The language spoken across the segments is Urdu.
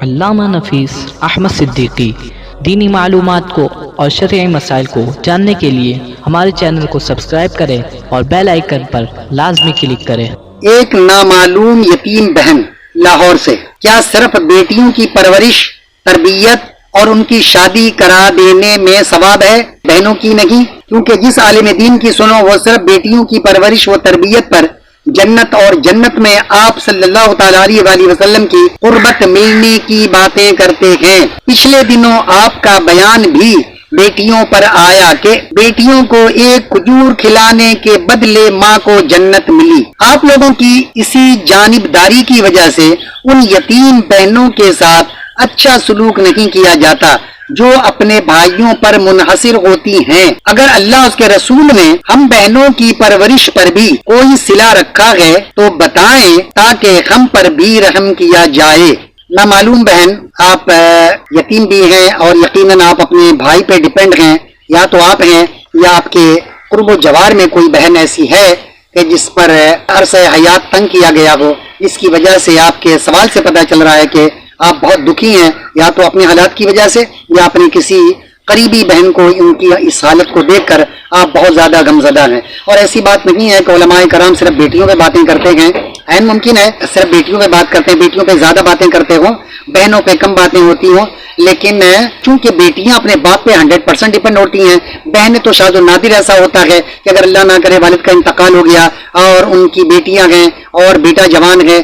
علامہ نفیس احمد صدیقی دینی معلومات کو اور شرعی مسائل کو جاننے کے لیے ہمارے چینل کو سبسکرائب کریں اور بیل آئیکن پر لازمی کلک کریں۔ ایک نامعلوم یتیم بہن لاہور سے، کیا صرف بیٹیوں کی پرورش، تربیت اور ان کی شادی کرا دینے میں ثواب ہے، بہنوں کی نہیں؟ کیونکہ جس عالم دین کی سنو وہ صرف بیٹیوں کی پرورش و تربیت پر جنت اور جنت میں آپ صلی اللہ تعالی علیہ وآلہ وسلم کی قربت ملنے کی باتیں کرتے ہیں۔ پچھلے دنوں آپ کا بیان بھی بیٹیوں پر آیا کہ بیٹیوں کو ایک کھجور کھلانے کے بدلے ماں کو جنت ملی۔ آپ لوگوں کی اسی جانبداری کی وجہ سے ان یتیم بہنوں کے ساتھ اچھا سلوک نہیں کیا جاتا جو اپنے بھائیوں پر منحصر ہوتی ہیں۔ اگر اللہ اس کے رسول نے ہم بہنوں کی پرورش پر بھی کوئی صلہ رکھا ہے تو بتائیں تاکہ ہم پر بھی رحم کیا جائے۔ نامعلوم بہن، آپ یتیم بھی ہیں اور یقیناً آپ اپنے بھائی پہ ڈیپینڈ ہیں، یا تو آپ ہیں یا آپ کے قرب و جوار میں کوئی بہن ایسی ہے کہ جس پر عرصہ حیات تنگ کیا گیا ہو، جس کی وجہ سے آپ کے سوال سے پتہ چل رہا ہے کہ آپ بہت دکھی ہیں، یا تو اپنے حالات کی وجہ سے یا اپنی کسی قریبی بہن کو ان کی اس حالت کو دیکھ کر آپ بہت زیادہ غمزدہ ہیں۔ اور ایسی بات نہیں ہے کہ علماء کرام صرف بیٹیوں پہ باتیں کرتے ہیں، عین ممکن ہے صرف بیٹیوں پہ بات کرتے ہیں، بیٹیوں پہ زیادہ باتیں کرتے ہوں، بہنوں پہ کم باتیں ہوتی ہوں، لیکن چونکہ بیٹیاں اپنے باپ پہ 100% ڈیپینڈ ہوتی ہیں، بہنیں تو شاذ و نادر ایسا ہوتا ہے کہ اگر اللہ نہ کرے والد کا انتقال ہو گیا اور ان کی بیٹیاں ہیں اور بیٹا جوان ہے،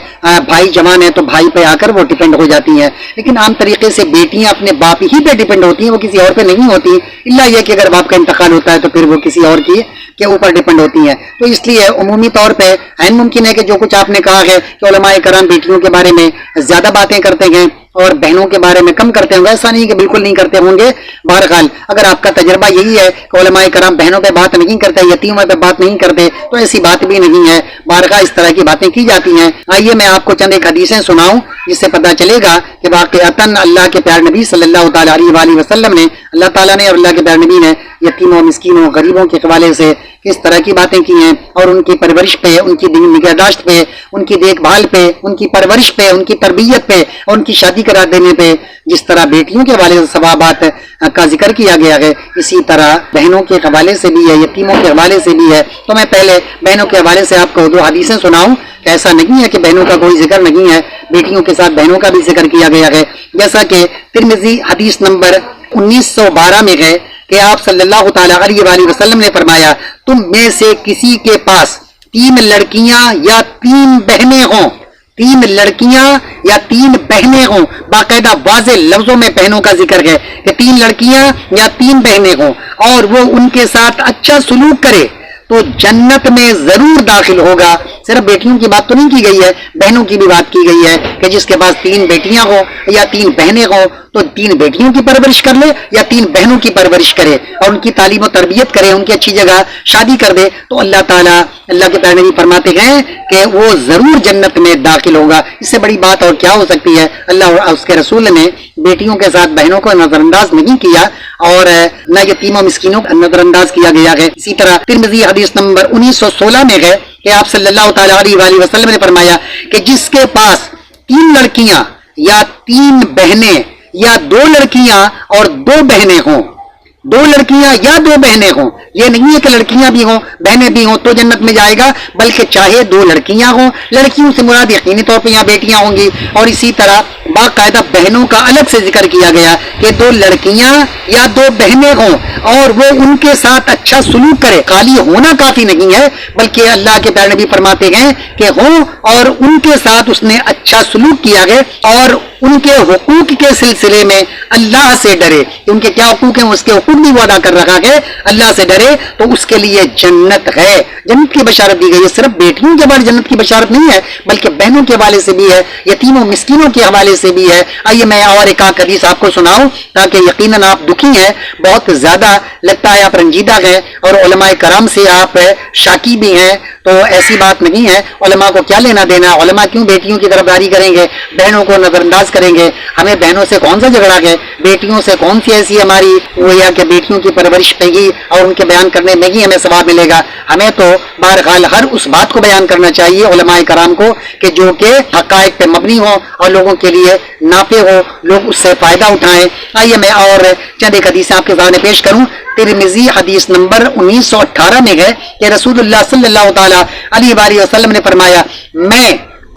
بھائی جوان ہے، تو بھائی پہ آ کر وہ ڈیپینڈ ہو جاتی ہیں۔ لیکن عام طریقے سے بیٹیاں اپنے باپ ہی پہ ڈیپینڈ ہوتی ہیں، وہ کسی اور پہ نہیں ہوتی، الا یہ کہ اگر باپ کا انتقال ہوتا ہے تو پھر وہ کسی اور کی کے اوپر ڈیپینڈ ہوتی ہیں۔ تو اس لیے عمومی طور پہ عین ممکن ہے کہ جو کچھ آپ نے کہا ہے کہ علماء کرام بیٹیوں کے بارے میں زیادہ باتیں کرتے ہیں اور بہنوں کے بارے میں کم کرتے ہوں گے، ایسا نہیں کہ بالکل نہیں کرتے ہوں گے۔ بہرحال اگر آپ کا تجربہ یہی ہے کہ علماء کرام بہنوں پہ بات نہیں کرتے، یتیموں پہ بات نہیں کرتے، تو ایسی بات بھی نہیں ہے، بہرحال اس طرح کی باتیں کی جاتی ہیں۔ آئیے میں آپ کو چند ایک حدیثیں سناؤں جس سے پتہ چلے گا کہ واقعتاً اللہ کے پیارے نبی صلی اللہ تعالی علیہ وآلہ وسلم نے، اللہ تعالیٰ نے اور اللہ کے پیارے نبی نے یتیموں، مسکینوں، غریبوں کے حوالے سے کس طرح کی باتیں کی ہیں، اور ان کی پرورش پہ، ان کی نگہداشت پہ، ان کی دیکھ بھال پہ، ان کی پرورش پہ، ان کی تربیت پہ اور ان کی شادی کرا دینے پہ جس طرح بیٹیوں کے حوالے سے ثوابات کا ذکر کیا گیا ہے، اسی طرح بہنوں کے حوالے سے بھی ہے، یتیموں کے حوالے سے بھی ہے۔ تو میں پہلے بہنوں کے حوالے سے آپ کو دو حدیثیں سناؤں کہ ایسا نہیں ہے کہ بہنوں کا کوئی ذکر نہیں ہے، بیٹیوں کے ساتھ بہنوں کا بھی ذکر کیا گیا ہے۔ جیسا کہ ترمذی حدیث نمبر 1912 میں ہے کہ آپ صلی اللہ تعالی علیہ وآلہ وسلم نے فرمایا، تم میں سے کسی کے پاس 3 لڑکیاں یا 3 بہنیں ہوں، 3 لڑکیاں یا 3 بہنیں ہوں، باقاعدہ واضح لفظوں میں بہنوں کا ذکر ہے کہ 3 لڑکیاں یا 3 بہنیں ہوں، اور وہ ان کے ساتھ اچھا سلوک کرے تو جنت میں ضرور داخل ہوگا۔ صرف بیٹیوں کی بات تو نہیں کی گئی ہے، بہنوں کی بھی بات کی گئی ہے کہ جس کے پاس 3 بیٹیاں ہوں یا 3 بہنیں ہوں تو 3 بیٹیوں کی پرورش کر لے یا 3 بہنوں کی پرورش کرے اور ان کی تعلیم و تربیت کرے، ان کی اچھی جگہ شادی کر دے، تو اللہ تعالیٰ، اللہ کے پیارے نبی فرماتے ہیں کہ وہ ضرور جنت میں داخل ہوگا۔ اس سے بڑی بات اور کیا ہو سکتی ہے؟ اللہ اور اس کے رسول نے بیٹیوں کے ساتھ بہنوں کو نظر انداز نہیں کیا اور نہ یتیموں مسکینوں کو نظر انداز کیا گیا ہے۔ اسی طرح ترمذی حدیث نمبر 1916 میں ہے کہ آپ صلی اللہ تعالی علیہ وآلہ وسلم نے فرمایا کہ جس کے پاس 3 لڑکیاں یا 3 بہنیں یا 2 لڑکیاں اور 2 بہنیں ہوں، 2 لڑکیاں یا 2 بہنیں ہوں، یہ نہیں ہے کہ لڑکیاں بھی ہوں بہنیں بھی ہوں تو جنت میں جائے گا، بلکہ چاہے 2 لڑکیاں ہوں، لڑکیوں سے مراد یقینی طور پہ یہاں بیٹیاں ہوں گی، اور اسی طرح باقاعدہ بہنوں کا الگ سے ذکر کیا گیا کہ 2 لڑکیاں یا 2 بہنیں ہوں اور وہ ان کے ساتھ اچھا سلوک کرے۔ خالی ہونا کافی نہیں ہے بلکہ اللہ کے پیارے نبی فرماتے ہیں کہ ہوں اور ان کے ساتھ اس نے اچھا سلوک کیا ہے اور ان کے حقوق کے سلسلے میں اللہ سے ڈرے، کہ ان کے کیا حقوق ہیں اس کے حقوق بھی وہ ادا کر رہا ہے، اللہ سے ڈرے تو اس کے لیے جنت ہے، جنت کی بشارت دی گئی ہے۔ صرف بیٹیوں کے بارے جنت کی بشارت نہیں ہے بلکہ بہنوں کے حوالے سے بھی ہے، یتیموں مسکینوں کے حوالے سے بھی ہے۔ آئیے میں اور ایک حدیث آپ کو سناؤں تاکہ یقیناً آپ دکھی ہیں، بہت زیادہ لگتا ہے آپ رنجیدہ ہیں اور علماء کرام سے آپ شاکی بھی ہیں، تو ایسی بات نہیں ہے. علماء کو کیا لینا دینا؟ علماء کیوں بیٹیوں کی طرفداری کریں گے، بہنوں کو نظر انداز کریں گے؟ ہمیں بہنوں سے کون سا جھگڑا ہے؟ بیٹیوں سے کون سی ایسی ہماری وہ یا کہ بیٹیوں کی پرورش میں ہی اور ان کے بیان کرنے میں ہی ہمیں ثواب ملے گا؟ ہمیں تو بہرحال ہر اس بات کو بیان کرنا چاہیے علماء کرام کو کہ جو کہ حقائق پہ مبنی ہو اور لوگوں کے لیے نافع ہو، لوگ اس سے فائدہ اٹھائیں. آئیے میں اور چند ایک حدیثیں آپ کے سامنے پیش کروں. ترمذی حدیث نمبر 1918 میں ہے کہ رسول اللہ صلی اللہ تعالی علیہ وآلہ وسلم نے فرمایا، میں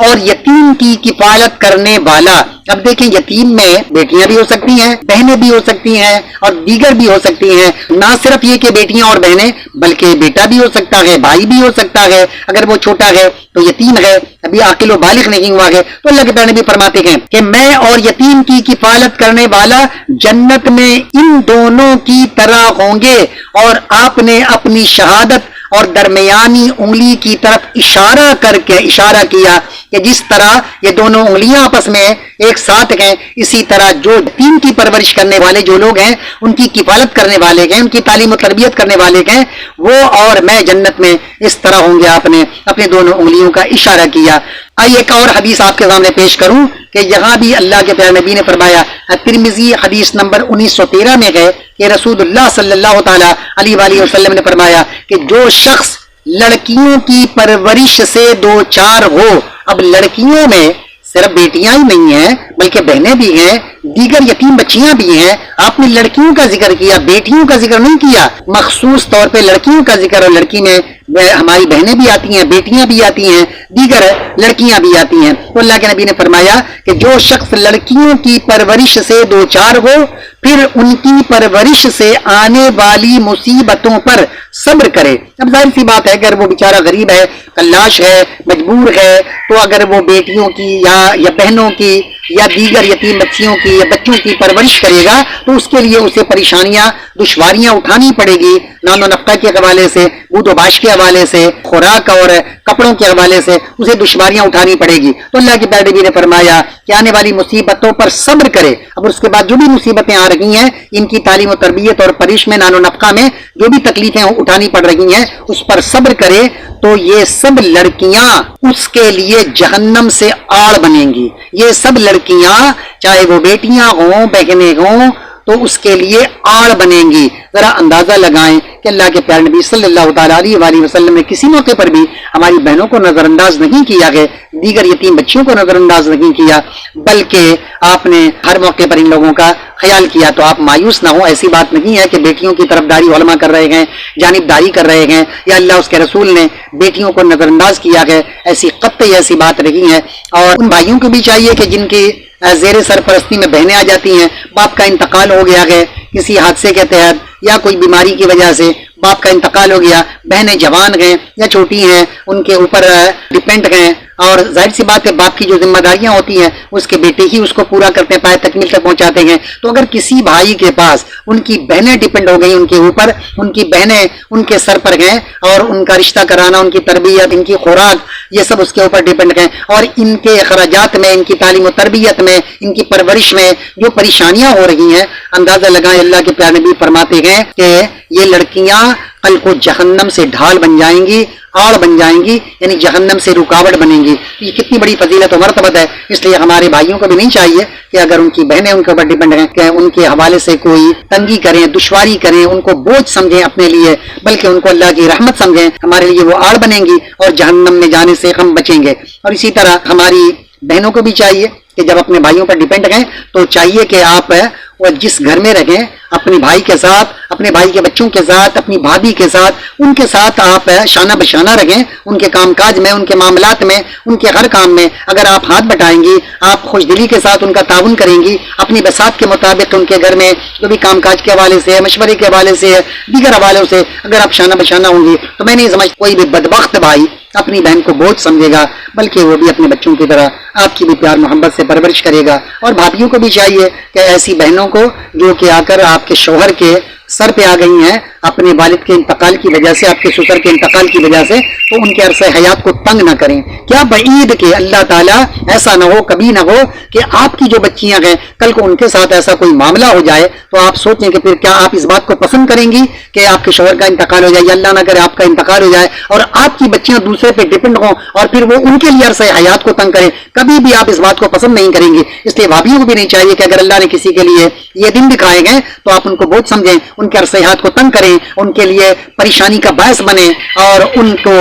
اور یتیم کی کفالت کرنے والا. اب دیکھیں یتیم میں بیٹیاں بھی ہو سکتی ہیں، بہنیں بھی ہو سکتی ہیں اور دیگر بھی ہو سکتی ہیں. نہ صرف یہ کہ بیٹیاں اور بہنیں بلکہ بیٹا بھی ہو سکتا ہے، بھائی بھی ہو سکتا ہے اگر وہ چھوٹا ہے تو یتیم ہے، ابھی عاقل و بالغ نہیں ہوا ہے. تو اللہ کے پیارے نبی فرماتے ہیں کہ میں اور یتیم کی کفالت کرنے والا جنت میں ان دونوں کی طرح ہوں گے. اور آپ نے اپنی شہادت اور درمیانی انگلی کی طرف اشارہ کیا کہ جس طرح یہ دونوں انگلیاں آپس میں ایک ساتھ ہیں، اسی طرح جو یتیم کی پرورش کرنے والے جو لوگ ہیں، ان کی کفالت کرنے والے ہیں، ان کی تعلیم و تربیت کرنے والے ہیں، وہ اور میں جنت میں اس طرح ہوں گے. آپ نے اپنے دونوں انگلیوں کا اشارہ کیا. آئیے ایک اور حدیث آپ کے سامنے پیش کروں کہ یہاں بھی اللہ کے پیارے نبی نے فرمایا. ترمذی حدیث نمبر 1913 میں ہے کہ رسول اللہ صلی اللہ تعالی علیہ وآلہ وسلم نے فرمایا کہ جو شخص لڑکیوں کی پرورش سے دو چار ہو. اب لڑکیوں میں صرف بیٹیاں ہی نہیں ہیں بلکہ بہنیں بھی ہیں، دیگر یتیم بچیاں بھی ہیں. آپ نے لڑکیوں کا ذکر کیا، بیٹیوں کا ذکر نہیں کیا. مخصوص طور پہ لڑکیوں کا ذکر، اور لڑکی میں ہماری بہنیں بھی آتی ہیں، بیٹیاں بھی آتی ہیں، دیگر لڑکیاں بھی آتی ہیں. تو اللہ کے نبی نے فرمایا کہ جو شخص لڑکیوں کی پرورش سے دو چار ہو، پھر ان کی پرورش سے آنے والی مصیبتوں پر صبر کرے. اب ظاہر سی بات ہے کہ اگر وہ بیچارہ غریب ہے، کلاش ہے، مجبور ہے، تو اگر وہ بیٹیوں کی یا بہنوں کی یا دیگر یتیم بچیوں کی یا بچوں کی پرورش کرے گا تو اس کے لیے اسے پریشانیاں، دشواریاں اٹھانی پڑے گی. نان و نفقہ کے حوالے سے، بود و باش کے حوالے سے، خوراک اور کپڑوں کے حوالے سے اسے دشواریاں اٹھانی پڑے گی. تو اللہ کے پیارے نبی نے فرمایا کہ آنے والی مصیبتوں پر صبر کرے. اب اس کے بعد جو بھی مصیبتیں آ رہی ہیں، ان کی تعلیم و تربیت اور پرورش میں، نان و نفقہ میں جو بھی تکلیفیں اٹھانی پڑ رہی ہیں اس پر صبر کرے تو یہ سب لڑکیاں اس کے لیے جہنم سے آڑ بنیں گی. یہ سب لڑکیاں چاہے وہ بیٹیاں ہوں، بہنیں ہوں، تو اس کے لیے آڑ بنیں گی. ذرا اندازہ لگائیں کہ اللہ کے پیارے نبی صلی اللہ تعالیٰ علیہ وآلہ وسلم نے کسی موقع پر بھی ہماری بہنوں کو نظر انداز نہیں کیا ہے، دیگر یتیم بچیوں کو نظر انداز نہیں کیا، بلکہ آپ نے ہر موقع پر ان لوگوں کا خیال کیا. تو آپ مایوس نہ ہوں. ایسی بات نہیں ہے کہ بیٹیوں کی طرفداری علماء کر رہے ہیں، جانبداری کر رہے ہیں، یا اللہ اس کے رسول نے بیٹیوں کو نظر انداز کیا ہے. ایسی قطعی ایسی بات نہیں ہے. اور ان بھائیوں کو بھی چاہیے کہ جن کی زیر سرپرستی میں بہنیں آ جاتی ہیں، باپ کا انتقال ہو گیا ہے کسی حادثے کے تحت یا کوئی بیماری کی وجہ سے، باپ کا انتقال ہو گیا، بہنیں جوان ہیں یا چھوٹی ہیں، ان کے اوپر ڈیپینڈ ہیں، اور ظاہر سی بات ہے باپ کی جو ذمہ داریاں ہوتی ہیں اس کے بیٹے ہی اس کو پورا کرتے پائے تکمیل تک پہنچاتے ہیں. تو اگر کسی بھائی کے پاس ان کی بہنیں ڈیپینڈ ہو گئی ان کے اوپر، ان کی بہنیں ان کے سر پر ہیں، اور ان کا رشتہ کرانا، ان کی تربیت، ان کی خوراک، یہ سب اس کے اوپر ڈیپینڈ ہیں، اور ان کے اخراجات میں، ان کی تعلیم و تربیت میں، ان کی پرورش میں جو پریشانیاں ہو رہی ہیں، اندازہ لگائیں اللہ کے پیارے نبی فرماتے ہیں کہ یہ لڑکیاں کل کو جہنم سے ڈھال بن جائیں گی، آڑ بن جائیں گی، یعنی جہنم سے رکاوٹ بنیں گی. یہ کتنی بڑی فضیلت و مرتبت ہے. اس لیے ہمارے بھائیوں کو بھی نہیں چاہیے کہ اگر ان کی بہنیں ان کے اوپر ڈیپینڈ ہیں کہ ان کے حوالے سے کوئی تنگی کریں، دشواری کریں، ان کو بوجھ سمجھیں اپنے لیے، بلکہ ان کو اللہ کی رحمت سمجھیں. ہمارے لیے وہ آڑ بنیں گی اور جہنم میں جانے سے ہم بچیں گے. اور اسی طرح ہماری بہنوں کو بھی چاہیے کہ جب اپنے بھائیوں پر ڈیپینڈ ہیں تو چاہیے کہ آپ وہ جس گھر میں رہیں اپنے بھائی کے ساتھ، اپنے بھائی کے بچوں کے ساتھ، اپنی بھابھی کے ساتھ، ان کے ساتھ آپ شانہ بشانہ رہیں. ان کے کام کاج میں، ان کے معاملات میں، ان کے ہر کام میں اگر آپ ہاتھ بٹائیں گی، آپ خوش دلی کے ساتھ ان کا تعاون کریں گی، اپنی بساط کے مطابق ان کے گھر میں جو بھی کام کاج کے حوالے سے، مشورے کے حوالے سے، دیگر حوالوں سے اگر آپ شانہ بشانہ ہوں گی، تو میں نہیں سمجھتا کوئی بھی بدبخت بھائی اپنی بہن کو بوجھ سمجھے گا، بلکہ وہ بھی اپنے بچوں کی طرح آپ کی بھی پیار محبت سے پرورش کرے گا. اور بھابھیوں کو بھی چاہیے کہ ایسی بہنوں کو جو کہ آ کر آپ کے شوہر کے سر پہ آ گئی ہیں اپنے والد کے انتقال کی وجہ سے، آپ کے سسر کے انتقال کی وجہ سے، تو ان کے عرصہ حیات کو تنگ نہ کریں. کیا بعید کہ اللہ تعالیٰ ایسا نہ ہو، کبھی نہ ہو کہ آپ کی جو بچیاں ہیں کل کو ان کے ساتھ ایسا کوئی معاملہ ہو جائے تو آپ سوچیں کہ پھر کیا آپ اس بات کو پسند کریں گی کہ آپ کے شوہر کا انتقال ہو جائے، یا اللہ نہ کرے آپ کا انتقال ہو جائے اور آپ کی بچیاں دوسرے پہ ڈپینڈ ہوں اور پھر وہ ان کے لیے عرصہ حیات کو تنگ کریں. کبھی بھی آپ اس بات کو پسند نہیں کریں گے. اس لیے بھابھیوں کو بھی نہیں چاہیے کہ اگر اللہ نے کسی کے لیے یہ دن دکھائے گئے تو آپ ان کو بہت سمجھیں، ان کے عرصہ حیات کو تنگ کریں، ان کے لیے پریشانی کا باعث بنیں اور ان کو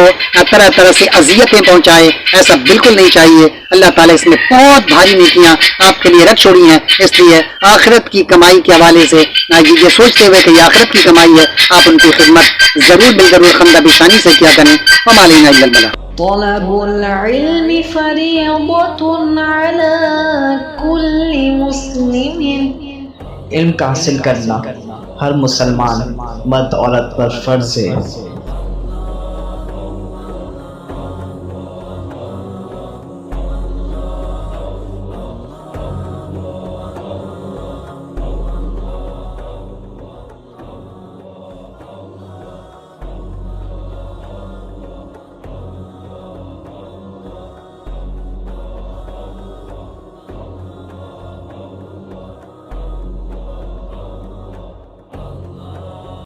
طرح طرح سے اذیتیں پہنچائے. ایسا بالکل نہیں چاہیے. اللہ تعالیٰ اس میں بہت بھاری نیکیاں آپ کے لیے رکھ چھوڑی ہیں. اس لیے آخرت کی کمائی کے حوالے سے یہ سوچتے ہوئے کہ یہ آخرت کی کمائی ہے، آپ ان کی خدمت ضرور بالضرور خندہ بشانی سے کیا کریں. وما علینا الا البلاغ. طلب العلم فریضة على كل مسلم. علم کا حاصل کرنا ہر مسلمان مرد عورت پر فرض ہے.